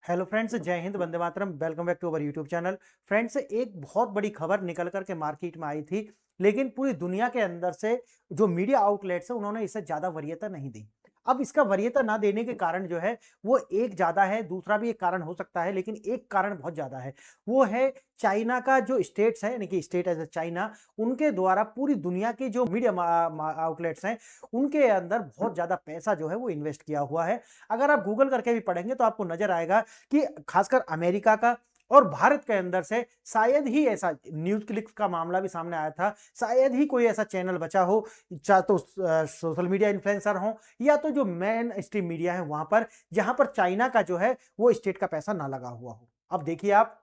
Hello friends, जय हिंद, वंदे मातरम। Welcome back to our YouTube channel. Friends, एक बहुत बड़ी खबर निकल कर के मार्केट में आई थी, लेकिन पूरी दुनिया के अंदर से जो मीडिया आउटलेट्स है उन्होंने इसे ज्यादा वरीयता नहीं दी। अब इसका वरीयता ना देने के कारण जो है वो एक ज्यादा है, दूसरा भी एक कारण हो सकता है, लेकिन एक कारण बहुत ज्यादा है। वो है चाइना का जो स्टेट्स है, यानी कि स्टेट एज चाइना, उनके द्वारा पूरी दुनिया के जो मीडिया आउटलेट्स हैं उनके अंदर बहुत ज्यादा पैसा जो है वो इन्वेस्ट किया हुआ है। अगर आप गूगल करके भी पढ़ेंगे तो आपको नजर आएगा कि खासकर अमेरिका का और भारत के अंदर से शायद ही ऐसा न्यूज क्लिक्स का मामला भी सामने आया था, शायद ही कोई ऐसा चैनल बचा हो, चाहे तो सोशल मीडिया इन्फ्लुएंसर हो या तो जो मेन स्ट्रीम मीडिया है वहां पर, जहां पर चाइना का जो है वो स्टेट का पैसा ना लगा हुआ हो। अब देखिए आप,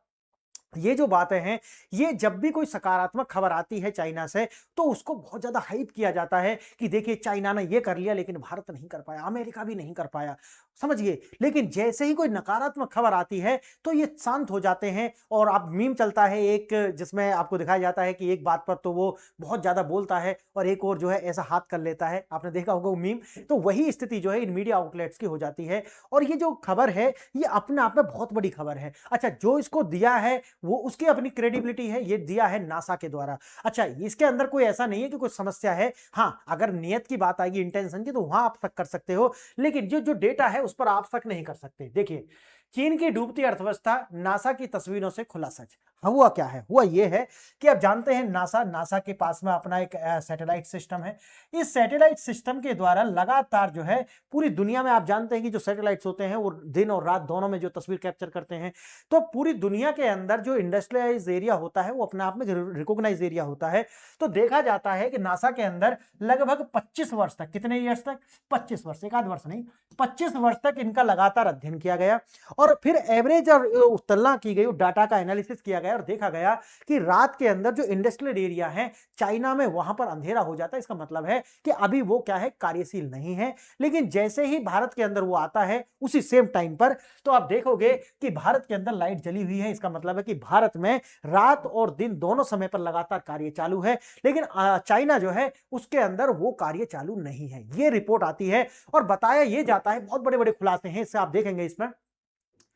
ये जो बातें हैं, ये जब भी कोई सकारात्मक खबर आती है चाइना से, तो उसको बहुत ज्यादा हाइप किया जाता है कि देखिए चाइना ने ये कर लिया लेकिन भारत नहीं कर पाया, अमेरिका भी नहीं कर पाया, समझिए। लेकिन जैसे ही कोई नकारात्मक खबर आती है तो ये शांत हो जाते हैं। और अब मीम चलता है एक, जिसमें आपको दिखाया जाता है कि एक बात पर तो वो बहुत ज्यादा बोलता है और एक और जो है ऐसा हाथ कर लेता है, आपने देखा होगा वो मीम। तो वही स्थिति जो है इन मीडिया आउटलेट्स की हो जाती है। और ये जो खबर है ये अपने आप में बहुत बड़ी खबर है। अच्छा, जो इसको दिया है वो उसकी अपनी क्रेडिबिलिटी है, ये दिया है नासा के द्वारा। अच्छा, इसके अंदर कोई ऐसा नहीं है कि कोई समस्या है। हाँ, अगर नियत की बात आएगी, इंटेंशन की, तो वहां आप शक कर सकते हो, लेकिन जो जो डेटा है उस पर आप शक नहीं कर सकते। देखिए, चीन की डूबती अर्थव्यवस्था, नासा की तस्वीरों से खुला सच। हुआ क्या है? हुआ ये है कि आप जानते हैं नासा नासा के पास में अपना एक सैटेलाइट सिस्टम है। इस सैटेलाइट सिस्टम के द्वारा लगातार जो है पूरी दुनिया में, आप जानते हैं कि जो सैटेलाइट्स होते हैं वो दिन और रात दोनों में जो तस्वीर कैप्चर करते हैं, तो पूरी दुनिया के अंदर जो इंडस्ट्रियलाइज एरिया होता है वो अपने आप में रिकॉग्नाइज एरिया होता है। तो देखा जाता है कि नासा के अंदर लगभग 25 वर्ष तक, कितने ईयर्स तक? 25 वर्ष, एक आध वर्ष नहीं, 25 वर्ष तक इनका लगातार अध्ययन किया गया। और फिर एवरेज और तुलना की गई, डाटा का एनालिसिस किया गया और देखा गया कि रात के अंदर जो इंडस्ट्रियल एरिया है चाइना में, वहां पर अंधेरा हो जाता है। इसका मतलब है कि अभी वो क्या है, कार्यशील नहीं है। लेकिन जैसे ही भारत के अंदर वो आता है उसी सेम टाइम पर, तो आप देखोगे कि भारत के अंदर लाइट जली हुई है। इसका मतलब है कि भारत में रात और दिन दोनों समय पर लगातार कार्य चालू है। लेकिन चाइना जो है उसके अंदर वो कार्य चालू नहीं है, ये रिपोर्ट आती है। और बताया ये जाता है, बहुत बड़े बड़े खुलासे हैं इससे, आप देखेंगे इसमें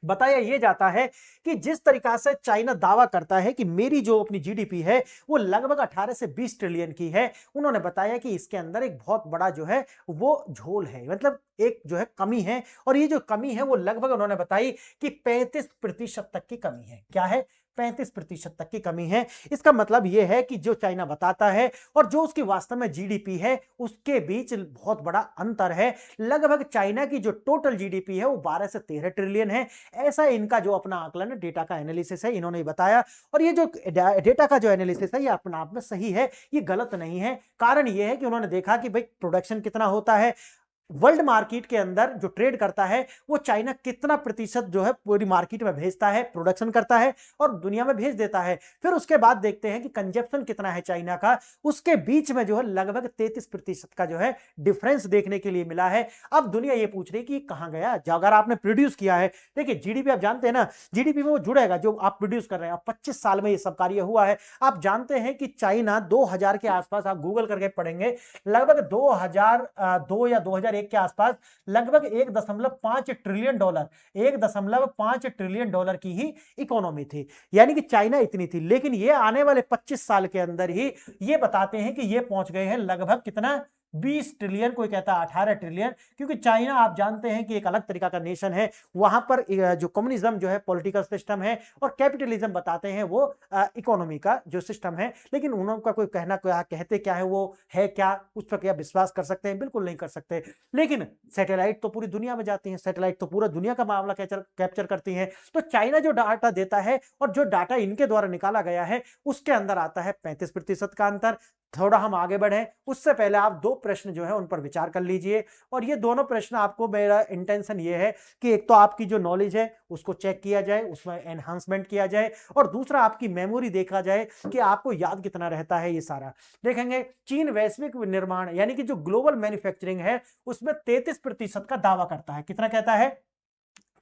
बताया यह जाता है कि जिस तरीका से चाइना दावा करता है कि मेरी जो अपनी जीडीपी है वो लगभग 18 से 20 ट्रिलियन की है, उन्होंने बताया कि इसके अंदर एक बहुत बड़ा जो है वो झोल है, मतलब एक जो है कमी है। और ये जो कमी है वो लगभग उन्होंने बताई कि 35% तक की कमी है। क्या है? 35% तक की कमी है। इसका मतलब यह है कि जो चाइना बताता है और जो उसकी वास्तव में जीडीपी है उसके बीच बहुत बड़ा अंतर है। लगभग चाइना की जो टोटल जीडीपी है वो 12 से 13 ट्रिलियन है। ऐसा इनका जो अपना आकलन, डेटा का एनालिसिस है, इन्होंने बताया। और ये जो डेटा का जो एनालिसिस है ये अपने आप में सही है, ये गलत नहीं है। कारण ये है कि उन्होंने देखा कि भाई प्रोडक्शन कितना होता है, वर्ल्ड मार्केट के अंदर जो ट्रेड करता है वो चाइना कितना प्रतिशत जो है पूरी मार्केट में भेजता है, प्रोडक्शन करता है और दुनिया में भेज देता है। फिर उसके बाद देखते हैं कि कंजप्शन कितना है चाइना का, उसके बीच में जो है लगभग 33% का जो है डिफरेंस देखने के लिए मिला है। अब दुनिया ये पूछ रही कि कहां गया, अगर आपने प्रोड्यूस किया है। देखिए, जीडीपी आप जानते हैं ना, जीडीपी में वो जुड़ेगा जो आप प्रोड्यूस कर रहे हैं। अब 25 साल में ये सब कार्य हुआ है। आप जानते हैं कि चाइना 2000 के आसपास, आप गूगल करके पढ़ेंगे, लगभग 2002 या 2001 के आसपास लगभग 1.5 ट्रिलियन डॉलर, 1.5 ट्रिलियन डॉलर की ही इकोनॉमी थी। यानी कि चाइना इतनी थी। लेकिन ये आने वाले 25 साल के अंदर ही ये बताते हैं कि ये पहुंच गए हैं लगभग कितना, 20 ट्रिलियन, कोई कहता है 18 ट्रिलियन। क्योंकि चाइना आप जानते हैं कि एक अलग तरीका का नेशन है। वहां पर जो कम्युनिज्म जो है पॉलिटिकल सिस्टम है और कैपिटलिज्म बताते हैं वो इकोनॉमी का जो सिस्टम है। लेकिन उनका कोई कहना, क्या कहते क्या है, वो है क्या, उस पर क्या विश्वास कर सकते हैं? बिल्कुल नहीं कर सकते। लेकिन सैटेलाइट तो पूरी दुनिया में जाती है, सैटेलाइट तो पूरा दुनिया का मामला कैप्चर करती है। तो चाइना जो डाटा देता है और जो डाटा इनके द्वारा निकाला गया है उसके अंदर आता है 35% का अंतर। थोड़ा हम आगे बढ़े उससे पहले आप दो प्रश्न जो है उन पर विचार कर लीजिए। और ये दोनों प्रश्न, आपको मेरा इंटेंशन ये है कि एक तो आपकी जो नॉलेज है उसको चेक किया जाए, उसमें एनहांसमेंट किया जाए, और दूसरा आपकी मेमोरी देखा जाए कि आपको याद कितना रहता है ये सारा। देखेंगे, चीन वैश्विक निर्माण यानी कि जो ग्लोबल मैन्युफैक्चरिंग है उसमें 33% का दावा करता है। कितना कहता है?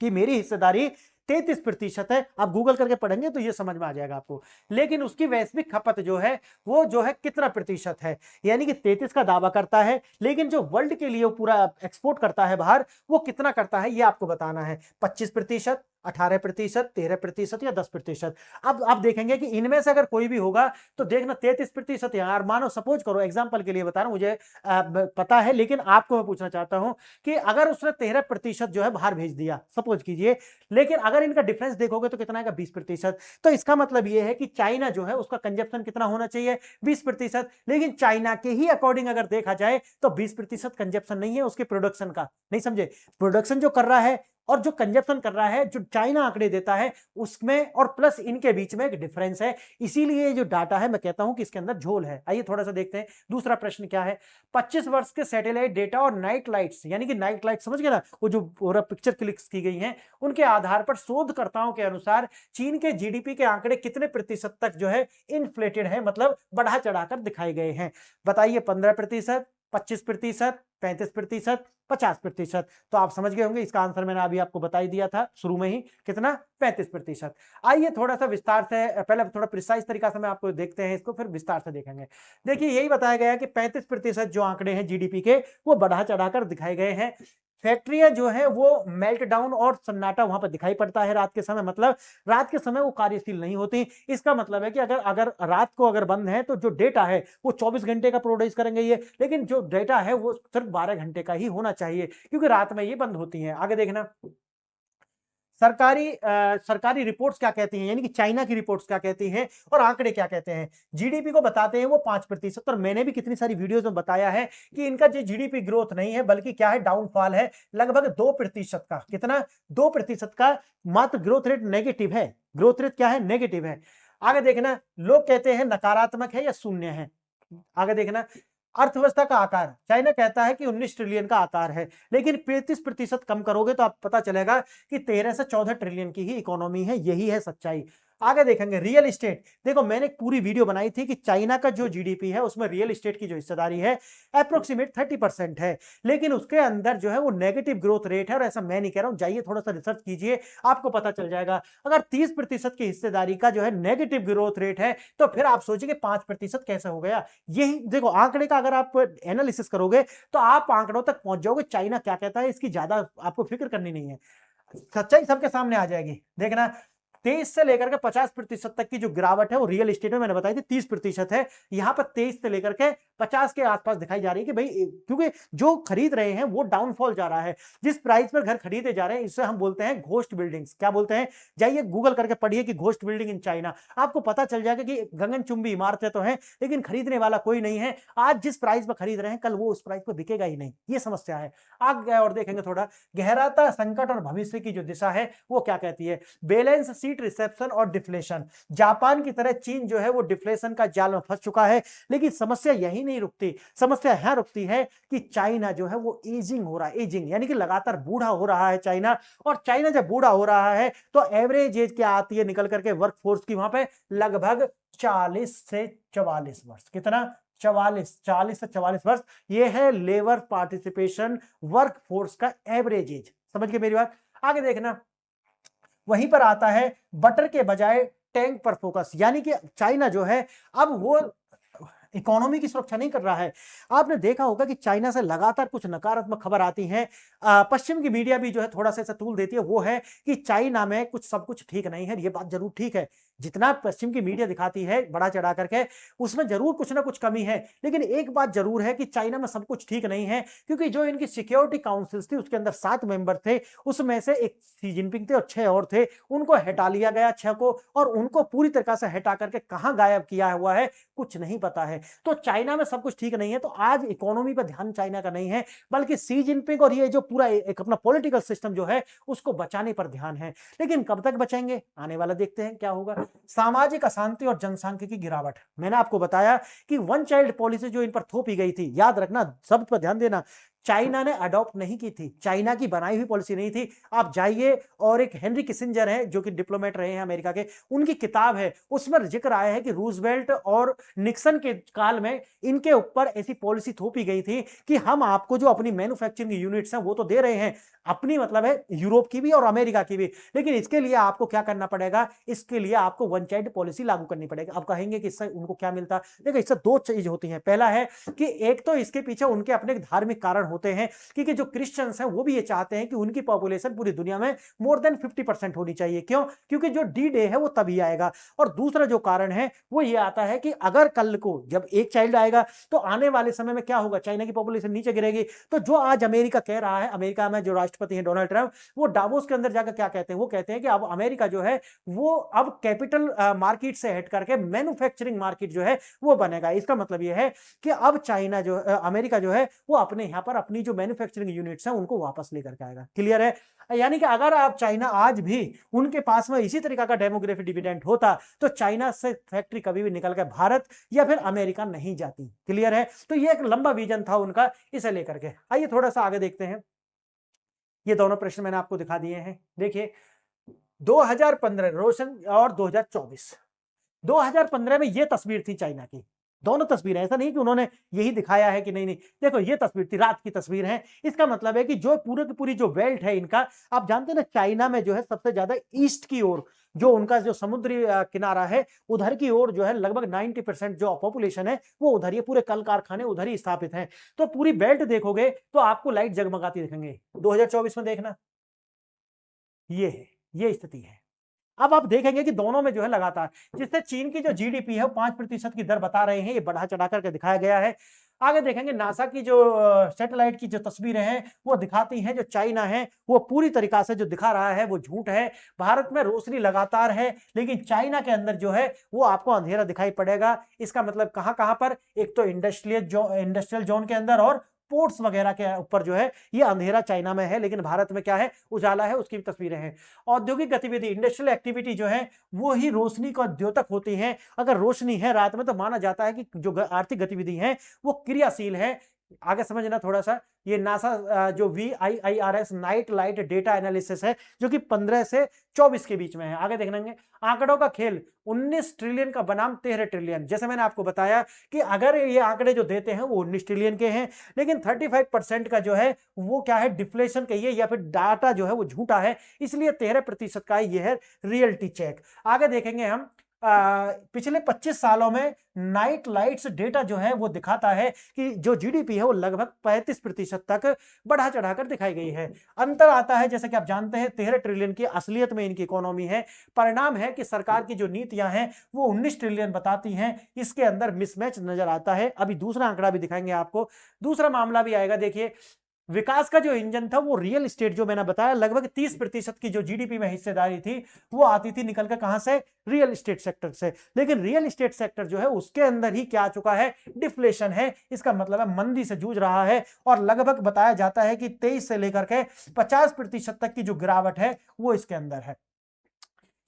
कि मेरी हिस्सेदारी 33% है। आप गूगल करके पढ़ेंगे तो ये समझ में आ जाएगा आपको। लेकिन उसकी वैश्विक खपत जो है वो जो है कितना प्रतिशत है, यानी कि 33 का दावा करता है, लेकिन जो वर्ल्ड के लिए वो पूरा एक्सपोर्ट करता है बाहर, वो कितना करता है ये आपको बताना है। 25%, 18%, 13% या 10%। अब आप देखेंगे कि इनमें से अगर कोई भी होगा तो देखना 33% यार, मानो सपोज करो, एग्जांपल के लिए बता रहा हूं, मुझे पता है, लेकिन आपको मैं पूछना चाहता हूं कि अगर उसने 13% जो है बाहर भेज दिया, सपोज कीजिए, लेकिन अगर इनका डिफरेंस देखोगे तो कितना है, 20%। तो इसका मतलब यह है कि चाइना जो है उसका कंजप्शन कितना होना चाहिए, 20%। लेकिन चाइना के ही अकॉर्डिंग अगर देखा जाए तो 20% कंजप्शन नहीं है उसके प्रोडक्शन का, नहीं समझे, प्रोडक्शन जो कर रहा है और जो कंजप्शन कर रहा है, जो चाइना आंकड़े देता है उसमें और प्लस इनके बीच में एक डिफरेंस है। इसीलिए जो डाटा है मैं कहता हूं कि इसके अंदर झोल है। आइए थोड़ा सा देखते हैं दूसरा प्रश्न क्या है। 25 वर्ष के सैटेलाइट डेटा और नाइट लाइट्स, यानी कि नाइट लाइट समझ गए ना, वो जो पूरा पिक्चर क्लिक्स की गई हैं, उनके आधार पर शोधकर्ताओं के अनुसार चीन के जीडीपी के आंकड़े कितने प्रतिशत तक जो है इन्फ्लेटेड है, मतलब बढ़ा चढ़ाकर दिखाए गए हैं। बताइए, 15%, 25%, 35%, 50%। तो आप समझ गए होंगे इसका आंसर मैंने अभी आपको बता ही दिया था शुरू में ही, कितना, 35%। आइए थोड़ा सा विस्तार से, पहले थोड़ा प्रिसाइज तरीका से मैं आपको देखते हैं इसको, फिर विस्तार से देखेंगे। देखिए यही बताया गया है कि 35% जो आंकड़े हैं जीडीपी के वो बढ़ा चढ़ाकर दिखाए गए हैं। फैक्ट्रियां जो है वो मेल्ट डाउन और सन्नाटा वहां पर दिखाई पड़ता है रात के समय, मतलब रात के समय वो कार्यशील नहीं होती। इसका मतलब है कि अगर अगर रात को अगर बंद है तो जो डेटा है वो 24 घंटे का प्रोड्यूस करेंगे ये, लेकिन जो डेटा है वो सिर्फ 12 घंटे का ही होना चाहिए क्योंकि रात में ये बंद होती हैं। आगे देखना, सरकारी रिपोर्ट्स क्या कहती हैं, यानी कि चाइना की रिपोर्ट्स क्या कहती हैं और आंकड़े क्या कहते हैं। जीडीपी को बताते हैं वो 5%, और मैंने भी कितनी सारी वीडियोस में बताया है कि इनका जो जीडीपी ग्रोथ नहीं है बल्कि क्या है, डाउनफॉल है, लगभग 2% का। कितना, 2% का मात्र ग्रोथ रेट नेगेटिव है, ग्रोथ रेट क्या है, नेगेटिव है। आगे देखना, लोग कहते हैं नकारात्मक है या शून्य है। आगे देखना, अर्थव्यवस्था का आकार चाइना कहता है कि 19 ट्रिलियन का आकार है, लेकिन 35% कम करोगे तो आप पता चलेगा कि 13 से 14 ट्रिलियन की ही इकोनॉमी है। यही है सच्चाई। आगे देखेंगे रियल एस्टेट। देखो मैंने एक पूरी वीडियो बनाई थी कि चाइना का जो जीडीपी है उसमें रियल एस्टेट की जो हिस्सेदारी है अप्रोक्सीमेट 30% है, लेकिन उसके अंदर जो है वो नेगेटिव ग्रोथ रेट है। और ऐसा मैं नहीं कह रहा हूं, जाइए थोड़ा सा रिसर्च कीजिए, आपको पता चल जाएगा। अगर 30% की हिस्सेदारी का जो है नेगेटिव ग्रोथ रेट है तो फिर आप सोचिए 5% कैसे हो गया। यही देखो आंकड़े का अगर आप एनालिसिस करोगे तो आप आंकड़ों तक पहुंच जाओगे। चाइना क्या कहता है इसकी ज्यादा आपको फिक्र करनी नहीं है, सच्चाई सबके सामने आ जाएगी। देखना, 23 से लेकर के 50% तक की जो गिरावट है वो रियल एस्टेट में मैंने बताई थी 30% है, यहां पर 23 से लेकर के 50 के आसपास दिखाई जा रही है कि भाई क्योंकि जो खरीद रहे हैं वो डाउनफॉल जा रहा है। जिस प्राइस पर घर खरीदे जा रहे हैं इसे हम बोलते हैं घोस्ट बिल्डिंग्स। क्या बोलते हैं, जाइए गूगल करके पढ़िए कि घोस्ट बिल्डिंग इन चाइना, आपको पता चल जाएगा कि गगनचुंबी इमारतें तो हैं लेकिन खरीदने वाला कोई नहीं है। आज जिस प्राइस पर खरीद रहे हैं कल वो उस प्राइस पर बिकेगा ही नहीं, ये समस्या है। आगे और देखेंगे थोड़ा, गहराता संकट और भविष्य की जो दिशा है वो क्या कहती है। बैलेंस शीट रिसेप्शन और डिफ्लेशन, जापान की तरह चीन जो है वो डिफ्लेशन का जाल में फंस चुका है। लेकिन समस्या यही नहीं रुकती, समस्या यहां रुकती है कि चाइना जो है वो एजिंग हो रहा है, एजिंग यानी कि लगातार बूढ़ा हो रहा है चाइना। और चाइना जब बूढ़ा हो रहा है तो एवरेज एज क्या आती है निकल करके वर्कफोर्स की, वहां पे लगभग 40 से 44 वर्ष। कितना, 40 से 44 वर्ष, ये है लेबर पार्टिसिपेशन वर्कफोर्स का एवरेज एज। समझ गए मेरी बात। आगे देखना, वहीं पर आता है बटर के बजाय टैंक पर फोकस, यानी कि चाइना जो है अब वो इकोनॉमी की सुरक्षा नहीं कर रहा है। आपने देखा होगा कि चाइना से लगातार कुछ नकारात्मक खबर आती हैं, पश्चिम की मीडिया भी जो है थोड़ा सा तूल देती है, वो है कि चाइना में कुछ सब कुछ ठीक नहीं है। ये बात जरूर ठीक है, जितना पश्चिम की मीडिया दिखाती है बड़ा चढ़ा करके उसमें जरूर कुछ ना कुछ कमी है। लेकिन एक बात जरूर है कि चाइना में सब कुछ ठीक नहीं है, क्योंकि जो इनकी सिक्योरिटी काउंसिल थी उसके अंदर 7 मेंबर थे, उसमें से एक शी जिनपिंग थे और 6 और थे, उनको हटा लिया गया 6 को, और उनको पूरी तरह से हटा करके कहां गायब किया हुआ है कुछ नहीं पता है। तो चाइना में सब कुछ ठीक नहीं है। तो आज इकोनॉमी पर ध्यान चाइना का नहीं है बल्कि शी जिनपिंग और ये जो पूरा एक अपना पॉलिटिकल सिस्टम जो है उसको बचाने पर ध्यान है। लेकिन कब तक बचाएंगे, आने वाला देखते हैं क्या होगा। सामाजिक अशांति और जनसांख्यिकी की गिरावट, मैंने आपको बताया कि वन चाइल्ड पॉलिसी जो इन पर थोपी गई थी, याद रखना, सब पर ध्यान देना, चाइना ने अडॉप्ट नहीं की थी, चाइना की बनाई हुई पॉलिसी नहीं थी। आप जाइए और एक हेनरी किसिंजर है जो कि डिप्लोमेट रहे हैं अमेरिका के, उनकी किताब है उसमें जिक्र आया है कि रूजवेल्ट और निक्सन के काल में इनके ऊपर ऐसी पॉलिसी थोपी गई थी कि हम आपको जो अपनी मैन्युफैक्चरिंग यूनिट्स हैं वो तो दे रहे हैं, अपनी मतलब है यूरोप की भी और अमेरिका की भी, लेकिन इसके लिए आपको क्या करना पड़ेगा, इसके लिए आपको वन चाइल्ड पॉलिसी लागू करनी पड़ेगी। आप कहेंगे कि इससे उनको क्या मिलता, देखो इससे 2 चीज होती हैं। पहला है कि एक तो इसके पीछे उनके अपने धार्मिक कारण होते हैं, क्योंकि जो क्रिश्चियंस हैं वो भी ये चाहते हैं कि उनकी पॉपुलेशन पूरी दुनिया में मोर देन 50% होनी चाहिए। क्यों? क्योंकि जो डी डे है वो तभी आएगा। और दूसरा जो कारण है वो ये आता है कि अगर कल को जब एक चाइल्ड आएगा तो आने वाले समय में क्या होगा, चाइना की पॉपुलेशन नीचे गिरेगी। तो जो आज अमेरिका कह रहा है, अमेरिका में जो राष्ट्रपति हैं डोनाल्ड ट्रंप, वो डावोस के अंदर जाकर क्या कहते हैं, वो कहते हैं कि अब अमेरिका जो है वो अब कैपिटल मार्केट से हट करके मैन्युफैक्चरिंग मार्केट जो है वो बनेगा। इसका मतलब ये है कि अब चाइना जो अमेरिका जो है वो अपने यहां पर अपनी जो मैन्युफैक्चरिंग यूनिट्स हैं उनको वापस लेकर के आएगा। क्लियर है? यानी कि अगर आप चाइना आज भी उनके पास में इसी तरीका का डेमोग्राफिक डिविडेंड होता तो चाइना से फैक्ट्री कभी भी निकल के भारत या फिर अमेरिका नहीं जाती। क्लियर है? तो ये एक लंबा विजन था उनका, इसे लेकर के। आइए थोड़ा सा आगे देखते हैं। ये दोनों प्रश्न मैंने आपको दिखा दिए हैं। देखिए 2015 रोशन और 2024, 2015 में ये तस्वीर थी चाइना की। दोनों तस्वीरें, ऐसा नहीं कि उन्होंने यही दिखाया है कि नहीं नहीं, देखो ये तस्वीर थी, रात की तस्वीर है। इसका मतलब है कि जो पूरी की पूरी जो बेल्ट है इनका, आप जानते हैं ना चाइना में जो है सबसे ज्यादा ईस्ट की ओर जो उनका जो समुद्री किनारा है उधर की ओर जो है लगभग 90% जो पॉपुलेशन है वो उधर, ये पूरे कल कारखाने उधर ही स्थापित हैं। तो पूरी बेल्ट देखोगे तो आपको लाइट जगमगाती दिखेंगे। 2024 में देखना, ये स्थिति है। अब आप देखेंगे कि दोनों में जो है लगातार, जिससे चीन की जो जीडीपी है वो 5% की दर बता रहे हैं, ये बढ़ा चढ़ा करके दिखाया गया है। आगे देखेंगे नासा की जो सैटेलाइट की जो तस्वीरें हैं वो दिखाती हैं जो चाइना है वो पूरी तरीका से जो दिखा रहा है वो झूठ है। भारत में रोशनी लगातार है, लेकिन चाइना के अंदर जो है वो आपको अंधेरा दिखाई पड़ेगा। इसका मतलब कहां कहां पर, एक तो इंडस्ट्रियल जोन के अंदर और पोर्ट्स वगैरह के ऊपर जो है ये अंधेरा चाइना में है, लेकिन भारत में क्या है, उजाला है। उसकी भी तस्वीरें हैं। औद्योगिक गतिविधि, इंडस्ट्रियल एक्टिविटी जो है वो ही रोशनी का द्योतक होती है। अगर रोशनी है रात में तो माना जाता है कि जो आर्थिक गतिविधि है वो क्रियाशील है। आगे समझना थोड़ा सा, ये नासा जो VIIRS night light data analysis है जो कि 15 से 24 के बीच में है। आगे देखेंगे आंकड़ों का खेल, 19 ट्रिलियन का बनाम 13 ट्रिलियन। जैसे मैंने आपको बताया कि अगर ये आंकड़े जो देते हैं वो 19 ट्रिलियन के हैं, लेकिन 35% का जो है वो क्या है, डिफ्लेशन कहिए या फिर डाटा जो है वो झूठा है, इसलिए 13% का ये है रियलिटी चेक। आगे देखेंगे हम पिछले 25 सालों में नाइट लाइट्स डेटा जो है वो दिखाता है कि जो जीडीपी है वो लगभग 35% तक बढ़ा चढ़ाकर दिखाई गई है। अंतर आता है, जैसे कि आप जानते हैं 13 ट्रिलियन की असलियत में इनकी इकोनॉमी है। परिणाम है कि सरकार की जो नीतियां हैं वो 19 ट्रिलियन बताती हैं, इसके अंदर मिसमैच नजर आता है। अभी दूसरा आंकड़ा भी दिखाएंगे आपको, दूसरा मामला भी आएगा। देखिए विकास का जो इंजन था वो रियल एस्टेट, जो मैंने बताया लगभग 30% की जो जीडीपी में हिस्सेदारी थी वो आती थी निकल कर कहां से, रियल एस्टेट सेक्टर से। लेकिन रियल एस्टेट सेक्टर जो है उसके अंदर ही क्या आ चुका है, डिफ्लेशन है। इसका मतलब है मंदी से जूझ रहा है और लगभग बताया जाता है कि 23 से लेकर के 50% तक की जो गिरावट है वो इसके अंदर है।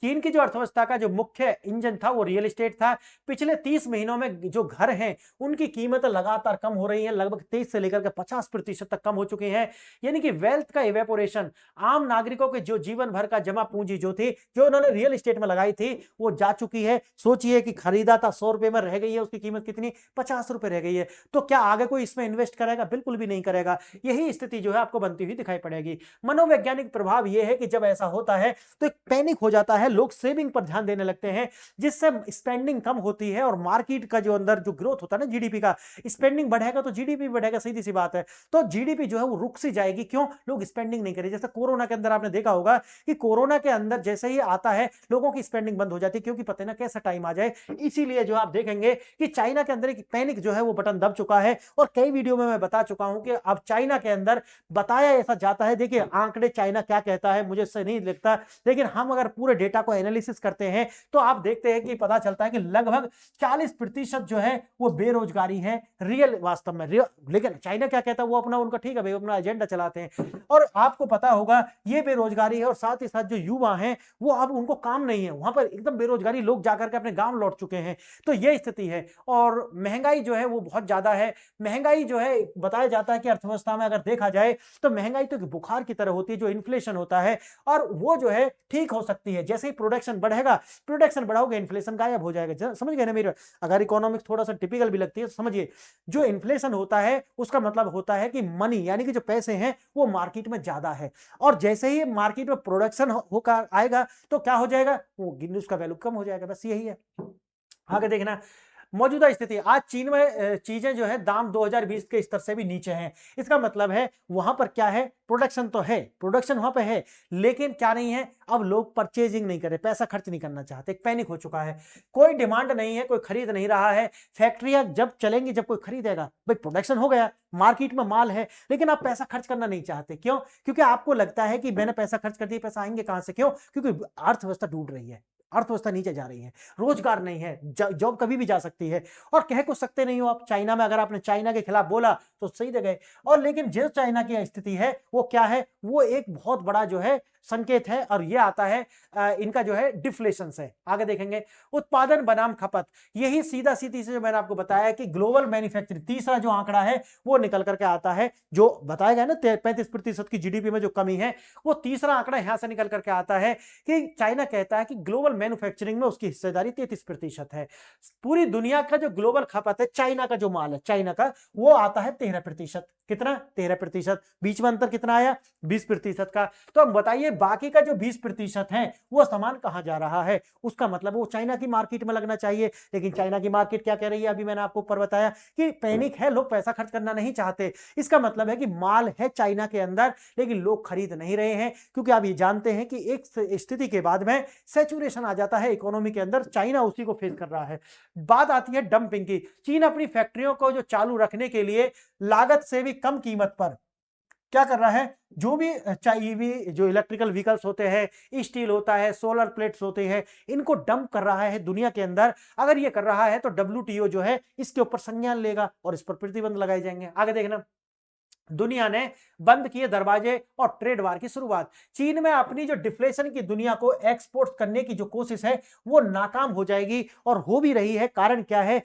चीन की जो अर्थव्यवस्था का जो मुख्य इंजन था वो रियल एस्टेट था। पिछले 30 महीनों में जो घर हैं उनकी कीमत लगातार कम हो रही है, लगभग 23 से लेकर के 50% तक कम हो चुकी है। यानी कि वेल्थ का इवेपोरेशन, आम नागरिकों के जो जीवन भर का जमा पूंजी जो थी, जो उन्होंने रियल एस्टेट में लगाई थी, वो जा चुकी है। सोचिए कि खरीदा था 100 रुपए में, रह गई है उसकी कीमत कितनी, 50 रुपए रह गई है। तो क्या आगे कोई इसमें इन्वेस्ट करेगा? बिल्कुल भी नहीं करेगा। यही स्थिति जो है आपको बनती हुई दिखाई पड़ेगी। मनोवैज्ञानिक प्रभाव यह है कि जब ऐसा होता है तो एक पैनिक हो जाता है, लोग सेविंग पर ध्यान देने लगते हैं, जिससे स्पेंडिंग कम होती है और मार्केट का जो अंदर जो ग्रोथ होता है ना जीडीपी का, स्पेंडिंग बढ़ेगा तो जीडीपी बढ़ेगा, सीधी सी बात है। तो जीडीपी जो है वो रुक सी जाएगी। क्यों? लोग स्पेंडिंग नहीं करें। जैसे कोरोना के अंदर आपने देखा होगा कि कोरोना के अंदर जैसे ही आता है लोगों की स्पेंडिंग बंद हो जाती है, क्योंकि पता ना कैसा टाइम आ जाए। इसीलिए जो आप देखेंगे कि चाइना के अंदर एक पैनिक जो है वो बटन दब चुका है और कई वीडियो में मैं बता चुका हूं कि अब चाइना के अंदर बताया ऐसा जाता है। देखिए आंकड़े चाइना क्या कहता है मुझे इससे नहीं लगता, लेकिन हम अगर पूरे डेटा को एनालिसिस करते हैं तो आप देखते हैं कि पता चलता है कि लगभग 40% जो है वो बेरोजगारी है रियल, वास्तव में लेकिन चाइना क्या कहता है वो अपना, उनका ठीक है भाई, अपना एजेंडा चलाते हैं। और आपको पता होगा ये बेरोजगारी है और साथ ही साथ जो युवा हैं वो अब उनको काम नहीं है, वहां पर एकदम बेरोजगारी, लोग जाकर के अपने गांव लौट चुके हैं। तो ये स्थिति है। और महंगाई जो है वो बहुत ज्यादा है। महंगाई जो है बताया जाता है कि अर्थव्यवस्था में अगर देखा जाए तो महंगाई तो बुखार की तरह होती है, जो इन्फ्लेशन होता है, और वो जो है ठीक हो सकती है जैसे ही प्रोडक्शन बढ़ेगा। प्रोडक्शन बढ़ाओगे इन्फ्लेशन गायब हो जाएगा। समझ गए ना मेरे? अगर इकोनॉमिक्स थोड़ा सा टिपिकल भी लगती है तो समझिए, जो इन्फ्लेशन होता है उसका मतलब होता है कि मनी यानी कि जो पैसे हैं वो मार्केट में ज्यादा है, और जैसे ही मार्केट में प्रोडक्शन होकर आएगा तो क्या हो जाएगा, वो उसका वैल्यू कम हो जाएगा। बस यही है। आगे देखना, मौजूदा स्थिति, आज चीन में चीजें जो है दाम 2020 के स्तर से भी नीचे हैं। इसका मतलब है वहां पर क्या है, प्रोडक्शन तो है, प्रोडक्शन वहां पे है, लेकिन क्या नहीं है, अब लोग परचेजिंग नहीं कर रहे, पैसा खर्च नहीं करना चाहते, पैनिक हो चुका है, कोई डिमांड नहीं है, कोई खरीद नहीं रहा है। फैक्ट्रियां जब चलेंगी, जब कोई खरीदेगा, भाई प्रोडक्शन हो गया, मार्केट में माल है, लेकिन आप पैसा खर्च करना नहीं चाहते। क्यों? क्योंकि आपको लगता है कि मैंने पैसा खर्च कर दिया, पैसा आएंगे कहां से? क्यों? क्योंकि अर्थव्यवस्था टूट रही है, अर्थव्यवस्था नीचे जा रही है, रोजगार नहीं है, जॉब कभी भी जा सकती है। और कह कुछ सकते नहीं हो आप। चाइना में अगर आपने चाइना के खिलाफ बोला तो सही जगह, और लेकिन जो चाइना की स्थिति है वो क्या है, वो एक बहुत बड़ा जो है संकेत है, और ये आता है इनका जो है डिफ्लेशन से। आगे देखेंगे, उत्पादन बनाम खपत, यही सीधा सीधी से जो मैंने आपको बताया कि ग्लोबल मैन्युफैक्चरिंग, तीसरा जो आंकड़ा है वो निकल करके आता है, जो बताया गया ना 35% की जीडीपी में जो कमी है, वो तीसरा आंकड़ा यहां से निकल करके आता है कि चाइना कहता है कि ग्लोबल मैन्युफैक्चरिंग में उसकी हिस्सेदारी 33% है। पूरी दुनिया का जो ग्लोबल खपत है, चाइना का जो माल है चाइना का, वो आता है 13%। कितना? 13%। बीच में अंतर कितना आया? 20% का। तो अब बताइए बाकी का जो 20% है वो सामान कहां जा रहा है? उसका मतलब वो चाइना की मार्केट में लगना चाहिए, लेकिन चाइना की मार्केट क्या कह रही है? अभी मैंने आपको ऊपर बताया कि पैनिक है, लोग पैसा खर्च करना नहीं चाहते। इसका मतलब है कि माल है चाइना के अंदर, लेकिन लोग खरीद नहीं रहे हैं, क्योंकि आप ये जानते हैं कि एक स्थिति के बाद में सैचुरेशन आ जाता है इकोनॉमी के अंदर। चाइना उसी को फेस कर रहा है। बात आती है डंपिंग की। चीन अपनी फैक्ट्रियों को जो चालू रखने के लिए लागत से भी कम कीमत पर क्या कर रहा है, जो भी ईवी, जो इलेक्ट्रिकल व्हीकल्स होते हैं, स्टील होता है, सोलर प्लेट्स होते हैं, इनको डंप कर रहा है दुनिया के अंदर। अगर ये कर रहा है तो डब्ल्यूटीओ जो है इसके ऊपर संज्ञान लेगा और इस पर प्रतिबंध लगाए जाएंगे। आगे देखना, दुनिया ने बंद किए दरवाजे और ट्रेड वार की शुरुआत। चीन में अपनी जो डिफ्लेशन की दुनिया को एक्सपोर्ट करने की जो कोशिश है वो नाकाम हो जाएगी, और हो भी रही है। कारण क्या है?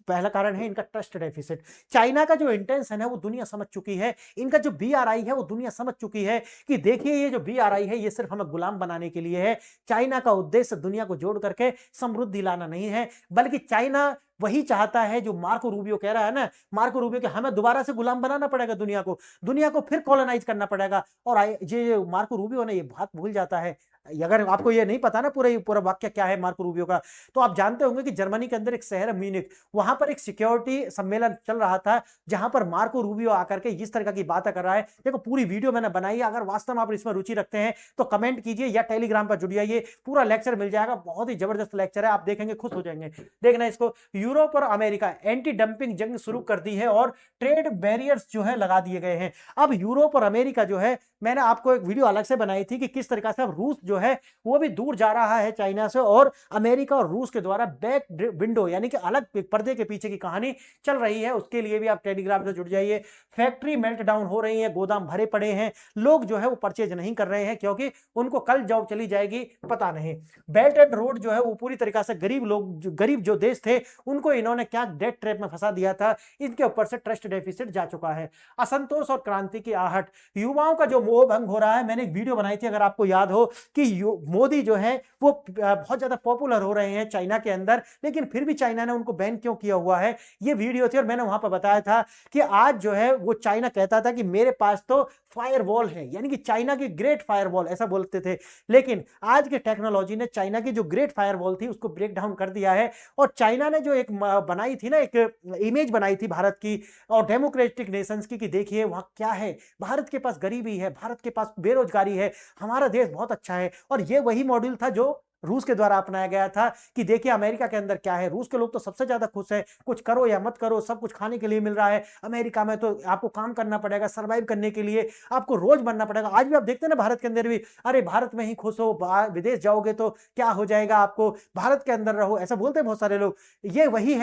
पहला कारण है इनका ट्रस्ट डेफिसिट। चाइना का जो इंटेंशन है वो दुनिया समझ चुकी है, इनका जो बीआरआई है वो दुनिया समझ चुकी है कि देखिए ये जो बीआरआई है ये सिर्फ हमें गुलाम बनाने के लिए है। चाइना का उद्देश्य दुनिया को जोड़ करके समृद्धि लाना नहीं है, बल्कि चाइना वही चाहता है जो मार्को रूबियो कह रहा है ना, मार्को रूबियो कि हमें दोबारा से गुलाम बनाना पड़ेगा दुनिया को फिर कॉलोनाइज करना पड़ेगा। और ये मार्को रूबियो ने ये बात भूल जाता है। अगर आपको ये नहीं पता ना पूरा वाक्य क्या है मार्को रूबियो का, तो आप जानते होंगे कि जर्मनी के अंदर एक शहर है म्यूनिख, वहां पर एक सिक्योरिटी सम्मेलन चल रहा था, जहां पर मार्को रूबियो आकर के इस तरह की बातें कर रहा है। देखो पूरी वीडियो मैंने बनाई है, अगर वास्तव में आप इसमें रुचि रखते हैं तो कमेंट कीजिए या टेलीग्राम पर जुड़ जाइए, पूरा लेक्चर मिल जाएगा। बहुत ही जबरदस्त लेक्चर है, आप देखेंगे खुश हो जाएंगे। देखना इसको, यूरोप और अमेरिका एंटी डंपिंग जंग शुरू कर दी है और ट्रेड बैरियर्स जो है लगा दिए गए हैं। अब यूरोप और अमेरिका जो है, मैंने आपको एक वीडियो अलग से बनाई थी कि किस तरीके से अब रूस जो है वो भी दूर जा रहा है चाइना से, और अमेरिका और रूस के द्वारा बैक विंडो यानी कि अलग पर्दे के पीछे की कहानी चल रही है। उसके लिए भी आप टेलीग्राम से जुड़ जाइए। फैक्ट्री मेल्ट डाउन हो रही है, गोदाम भरे पड़े हैं, लोग जो है वो परचेज नहीं कर रहे हैं क्योंकि उनको कल जॉब चली जाएगी पता नहीं। बेल्ट एंड रोड जो है वो पूरी तरीके से गरीब जो देश थे उनको इन्होंने क्या डेट ट्रैप में फंसा दिया था, इनके ऊपर से ट्रस्ट डेफिसिट जा चुका है। असंतोष और क्रांति की आहट, युवाओं का जो मोह भंग हो रहा है। मैंने एक वीडियो बनाई थी अगर आपको याद हो कि मोदी जो है वो बहुत ज्यादा पॉपुलर हो रहे हैं चाइना के अंदर, लेकिन फिर भी चाइना ने उनको बैन क्यों किया हुआ है, ये वीडियो थी और मैंने वहां पर बताया था कि आज जो है वो चाइना कहता था कि मेरे पास तो फायरवॉल है, यानी कि चाइना की ग्रेट फायरवॉल ऐसा बोलते थे, लेकिन आज के टेक्नोलॉजी ने चाइना की जो ग्रेट फायरवॉल थी उसको ब्रेक डाउन कर दिया है। और चाइना ने जो एक बनाई थी ना, एक इमेज बनाई थी भारत की और डेमोक्रेटिक नेशंस की, कि देखिए वहां क्या है, भारत के पास गरीबी है, भारत के पास बेरोजगारी है, हमारा देश बहुत अच्छा है। और ये वही मॉड्यूल था जो रूस के द्वारा अपनाया गया था कि देखिए अमेरिका के अंदर क्या है, रूस के लोग तो सबसे ज्यादा खुश है, कुछ करो या मत करो सब कुछ खाने के लिए मिल रहा है, अमेरिका में तो आपको काम करना पड़ेगा, सर्वाइव करने के लिए आपको रोज बनना पड़ेगा। आज भी आप देखते हैं ना भारत के अंदर भी, अरे भारत में ही खुश हो, विदेश जाओगे तो क्या हो जाएगा, आपको भारत के अंदर रहो, ऐसा बोलते हैं बहुत सारे लोग। ये वही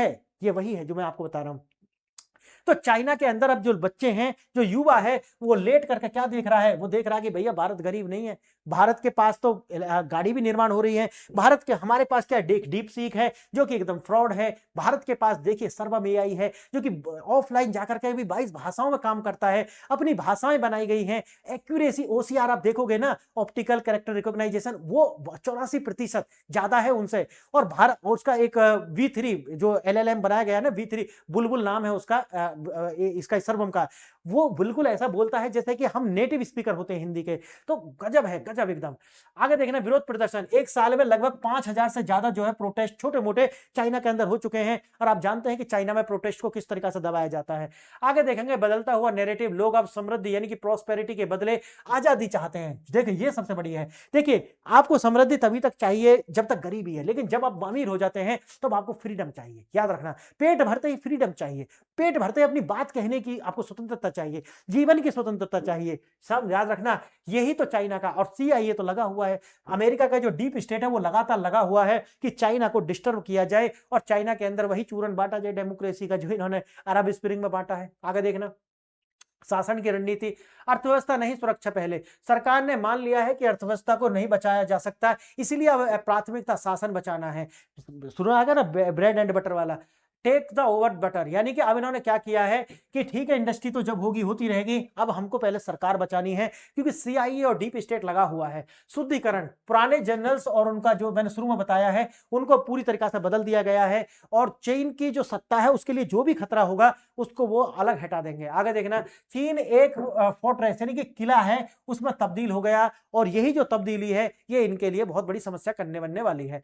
है जो मैं आपको बता रहा हूं। तो चाइना के अंदर अब जो बच्चे हैं, जो युवा है, वो लेट करके क्या देख रहा है, वो देख रहा है कि भैया भारत गरीब नहीं है, भारत के पास तो गाड़ी भी निर्माण हो रही है, भारत के हमारे पास क्या डीप सीक है जो कि एकदम फ्रॉड है, भारत के पास देखिए सर्वम एआई है जो कि ऑफलाइन जाकर के भी 22 भाषाओं में काम करता है, अपनी भाषाएं बनाई गई हैं, एक्यूरेसी ओसीआर आप देखोगे ना, ऑप्टिकल कैरेक्टर रिकॉग्नाइजेशन वो 84% ज्यादा है उनसे। और भारत उसका एक V3 जो LLM बनाया गया ना, V3 बुलबुल नाम है उसका, इसका सर्वम का, वो बिल्कुल ऐसा बोलता है जैसे कि हम नेटिव स्पीकर होते हैं हिंदी के। तो गजब है, गजब एकदम। आगे देखना विरोध प्रदर्शन, एक साल में लगभग 5,000 से ज्यादा जो है प्रोटेस्ट छोटे मोटे चाइना के अंदर हो चुके हैं, और आप जानते हैं कि चाइना में प्रोटेस्ट को किस तरीके से दबाया जाता है। आगे देखेंगे बदलता हुआ नैरेटिव, लोग अब समृद्धि यानी कि प्रॉस्पेरिटी के बदले आजादी चाहते हैं। देखिए ये सबसे बड़ी है। देखिए आपको समृद्धि तभी तक चाहिए जब तक गरीबी है, लेकिन जब आप अमीर हो जाते हैं तब आपको फ्रीडम चाहिए। याद रखना, पेट भरते ही फ्रीडम चाहिए, पेट भरते ही अपनी बात कहने की आपको स्वतंत्रता चाहिए, जीवन की स्वतंत्रता चाहिए। सब याद रखना, यही तो चाइना का और CIA तो लगा हुआ है, अमेरिका का जो डीप स्टेट है वो लगातार लगा हुआ है कि चाइना को डिस्टर्ब किया जाए और चाइना के अंदर वही चूरन बांटा जाए डेमोक्रेसी का, जो इन्होंने अरब स्प्रिंग में बांटा है। आगे देखना, शासन की रणनीति, अर्थव्यवस्था नहीं सुरक्षा पहले। सरकार ने मान लिया है कि अर्थव्यवस्था को नहीं बचाया जा सकता, इसीलिए अब प्राथमिकता शासन बचाना है। सुना है ना ब्रेड एंड बटर वाला, टेक द ओवर बटर, यानी कि अब इन्होंने क्या किया है कि ठीक है इंडस्ट्री तो जब होगी होती रहेगी, अब हमको पहले सरकार बचानी है, क्योंकि CIA और डीप स्टेट लगा हुआ है। शुद्धिकरण, पुराने जनरल्स और उनका जो मैंने शुरू में बताया है उनको पूरी तरीके से बदल दिया गया है, और चीन की जो सत्ता है उसके लिए जो भी खतरा होगा उसको वो अलग हटा देंगे। आगे देखना, चीन एक फोर्ट्रेस यानी कि किला है उसमें तब्दील हो गया, और यही जो तब्दीली है ये इनके लिए बहुत बड़ी समस्या करने बनने वाली है।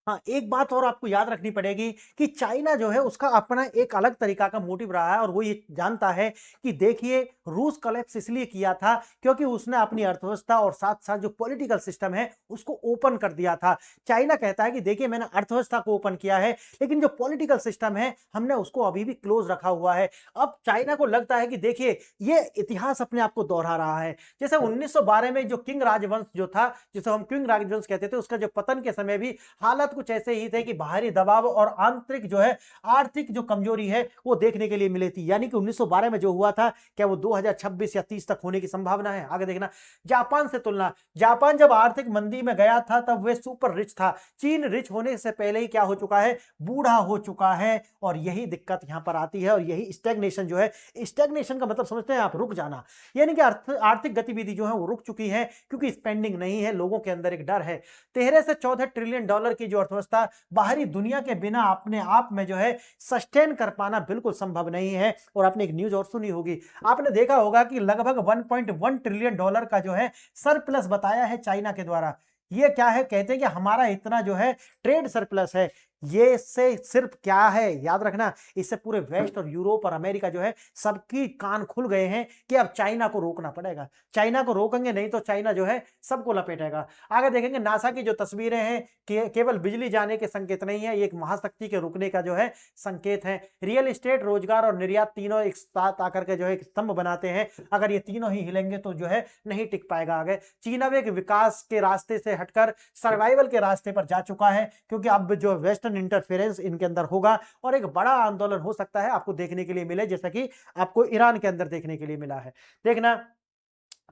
हाँ, एक बात और आपको याद रखनी पड़ेगी कि चाइना जो है उसका अपना एक अलग तरीका का मोटिव रहा है, और वो ये जानता है कि देखिए रूस कोलैप्स इसलिए किया था क्योंकि उसने अपनी अर्थव्यवस्था और साथ साथ जो पॉलिटिकल सिस्टम है उसको ओपन कर दिया था। चाइना कहता है कि देखिए मैंने अर्थव्यवस्था को ओपन किया है, लेकिन जो पॉलिटिकल सिस्टम है हमने उसको अभी भी क्लोज रखा हुआ है। अब चाइना को लगता है कि देखिए ये इतिहास अपने आप को दोहरा रहा है। जैसे 1912 में जो किंग राजवंश जो था, जिसे हम किंग राजवंश कहते थे, उसका जो पतन के समय भी हालात कुछ ऐसे ही थे कि बाहरी दबाव और आंतरिक जो है आर्थिक जो कमजोरी है वो देखने के लिए मिली थी। यानी कि 1912 में जो हुआ था, क्या वो 2026 या 30 तक होने की संभावना है? आगे देखना, जापान से तुलना, जापान जब आर्थिक मंदी में गया था तब वे सुपर रिच था, चीन रिच होने से पहले ही क्या हो चुका है, बूढ़ा हो चुका है। और यही दिक्कत यहां पर आती है, और यही स्टैग्नेशन जो है, स्टैग्नेशन का मतलब समझते हैं आप, रुक जाना, यानी कि आर्थिक गतिविधि जो है वो रुक चुकी है क्योंकि स्पेंडिंग नहीं है, लोगों के अंदर एक डर है। 13 से 14 ट्रिलियन डॉलर की जो अर्थव्यवस्था बाहरी दुनिया के बिना अपने आप में जो है सस्टेन कर पाना बिल्कुल संभव नहीं है। और आपने एक न्यूज और सुनी होगी, आपने देखा होगा कि लगभग 1.1 ट्रिलियन डॉलर का जो है सरप्लस बताया है चाइना के द्वारा। ये क्या है, कहते हैं कि हमारा इतना जो है ट्रेड सरप्लस है। ये इससे सिर्फ क्या है, याद रखना, इससे पूरे वेस्ट और यूरोप और अमेरिका जो है सबकी कान खुल गए हैं कि अब चाइना को रोकना पड़ेगा। चाइना को रोकेंगे नहीं तो चाइना जो है सबको लपेटेगा। आगे देखेंगे नासा की जो तस्वीरें हैं केवल बिजली जाने के संकेत नहीं है, ये एक महाशक्ति के रुकने का जो है संकेत है। रियल एस्टेट, रोजगार और निर्यात तीनों एक साथ आकर के जो है एक स्तंभ बनाते हैं, अगर ये तीनों ही हिलेंगे तो जो है नहीं टिक पाएगा आगे। चीन अब एक विकास के रास्ते से हटकर सर्वाइवल के रास्ते पर जा चुका है, क्योंकि अब जो वेस्टर्न इंटरफेरेंस इनके अंदर होगा और एक बड़ा आंदोलन हो सकता है आपको देखने के लिए मिले, जैसा कि आपको ईरान के अंदर देखने के लिए मिला है। देखना,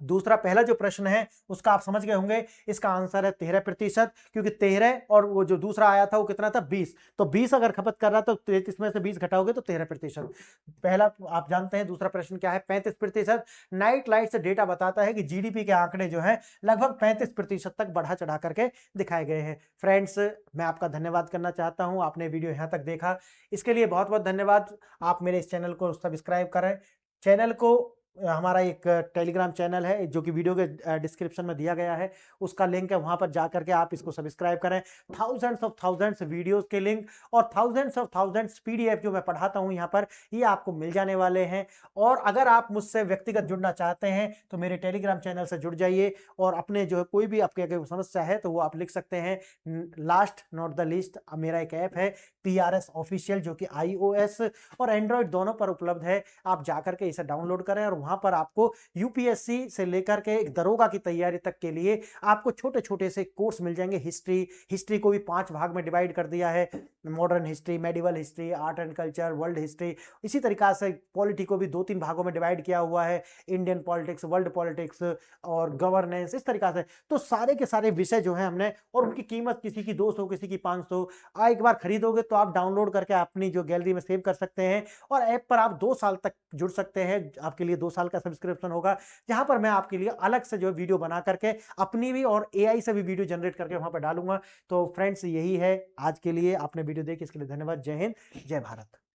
दूसरा, पहला जो प्रश्न है उसका आप समझ गए होंगे, इसका आंसर है 13%, क्योंकि 13 और वो जो दूसरा आया था वो कितना था, 20। तो 20 अगर खपत कर रहा तो 33 में से 20 घटाओगे तो 13%। पहला आप जानते हैं। दूसरा प्रश्न क्या है, 35%। नाइट लाइट से डेटा बताता है कि GDP के आंकड़े जो है लगभग 35% तक बढ़ा चढ़ा करके दिखाए गए हैं। फ्रेंड्स, मैं आपका धन्यवाद करना चाहता हूं, आपने वीडियो यहां तक देखा, इसके लिए बहुत बहुत धन्यवाद। आप मेरे इस चैनल को सब्सक्राइब करें। चैनल को, हमारा एक टेलीग्राम चैनल है जो कि वीडियो के डिस्क्रिप्शन में दिया गया है, उसका लिंक है, वहां पर जाकर के आप इसको सब्सक्राइब करें। थाउजेंड्स वीडियोस के लिंक और थाउजेंड्स PDF जो मैं पढ़ाता हूं यहाँ पर, ये आपको मिल जाने वाले हैं। और अगर आप मुझसे व्यक्तिगत जुड़ना चाहते हैं तो मेरे टेलीग्राम चैनल से जुड़ जाइए, और अपने जो है कोई भी आपके अगर समस्या है तो वो आप लिख सकते हैं। लास्ट नॉट द लीस्ट, मेरा एक ऐप है PRS ऑफिशियल, जो कि iOS और एंड्रॉयड दोनों पर उपलब्ध है। आप जाकर के इसे डाउनलोड करें, और वहां पर आपको UPSC से लेकर के एक दरोगा की तैयारी तक के लिए आपको छोटे छोटे से कोर्स मिल जाएंगे। हिस्ट्री को भी 5 भाग में डिवाइड कर दिया है, modern history, medieval history, art and culture, world history. इसी तरीका से पॉलिटी को भी 2-3 भागों में डिवाइड किया हुआ है, इंडियन पॉलिटिक्स, वर्ल्ड पॉलिटिक्स और गवर्नेंस, इस तरीका से। तो सारे के सारे विषय जो है हमने, और उनकी कीमत किसी की 200, किसी की 500। एक बार खरीदोगे तो आप डाउनलोड करके अपनी जो गैलरी में सेव कर सकते हैं, और ऐप पर आप 2 साल तक जुड़ सकते हैं। आपके लिए 2 साल का सब्सक्रिप्शन होगा, जहां पर मैं आपके लिए अलग से जो वीडियो बना करके अपनी भी और AI से भी वीडियो जनरेट करके वहां पर डालूंगा। तो फ्रेंड्स, यही है आज के लिए। आपने वीडियो देखी, इसके लिए धन्यवाद। जय हिंद, जय भारत।